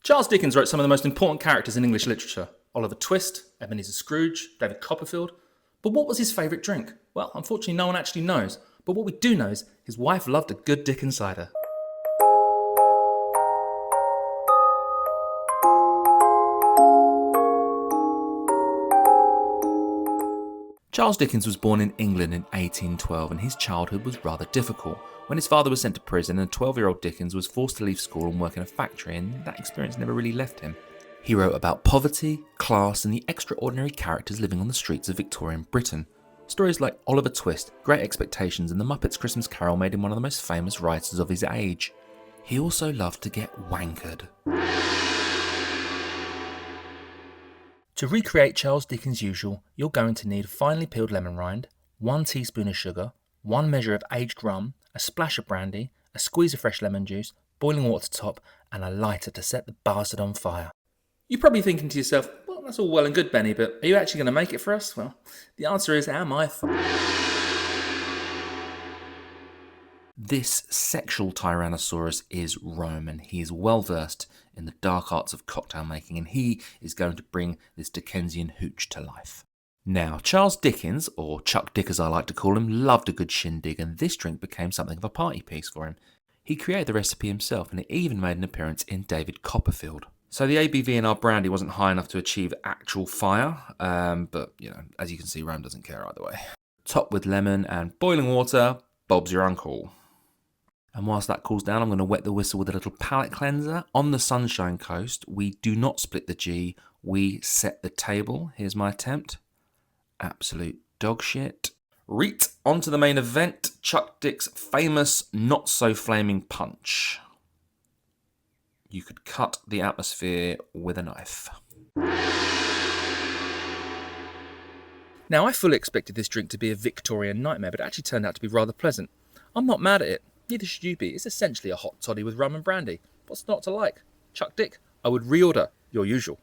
Charles Dickens wrote some of the most important characters in English literature: Oliver Twist, Ebenezer Scrooge, David Copperfield. But what was his favourite drink? Well, unfortunately, no one actually knows. But what we do know is his wife loved a good Dickens cider. Charles Dickens was born in England in 1812, and his childhood was rather difficult. When his father was sent to prison, and 12-year-old Dickens was forced to leave school and work in a factory, and that experience never really left him. He wrote about poverty, class, and the extraordinary characters living on the streets of Victorian Britain. Stories like Oliver Twist, Great Expectations, and The Muppets' Christmas Carol made him one of the most famous writers of his age. He also loved to get wankered. To recreate Charles Dickens' usual, you're going to need a finely peeled lemon rind, 1 teaspoon of sugar, 1 measure of aged rum, a splash of brandy, a squeeze of fresh lemon juice, boiling water to top, and a lighter to set the bastard on fire. You're probably thinking to yourself, well, that's all well and good, Benny, but are you actually going to make it for us? Well, the answer is, am I? This sexual Tyrannosaurus is Roman. He is well versed in the dark arts of cocktail making, and he is going to bring this Dickensian hooch to life. Now, Charles Dickens, or Chuck Dick as I like to call him, loved a good shindig, and this drink became something of a party piece for him. He created the recipe himself, and it even made an appearance in David Copperfield. So the ABV in our brandy wasn't high enough to achieve actual fire, but, as you can see, Rome doesn't care either way. Top with lemon and boiling water, Bob's your uncle. And whilst that cools down, I'm going to wet the whistle with a little palate cleanser. On the Sunshine Coast, we do not split the G, we set the table. Here's my attempt. Absolute dog shit. Reet, on to the main event, Chuck Dick's famous not-so-flaming punch. You could cut the atmosphere with a knife. Now, I fully expected this drink to be a Victorian nightmare, but it actually turned out to be rather pleasant. I'm not mad at it. Neither should you be. It's essentially a hot toddy with rum and brandy. What's not to like? Chuck Dick, I would reorder your usual.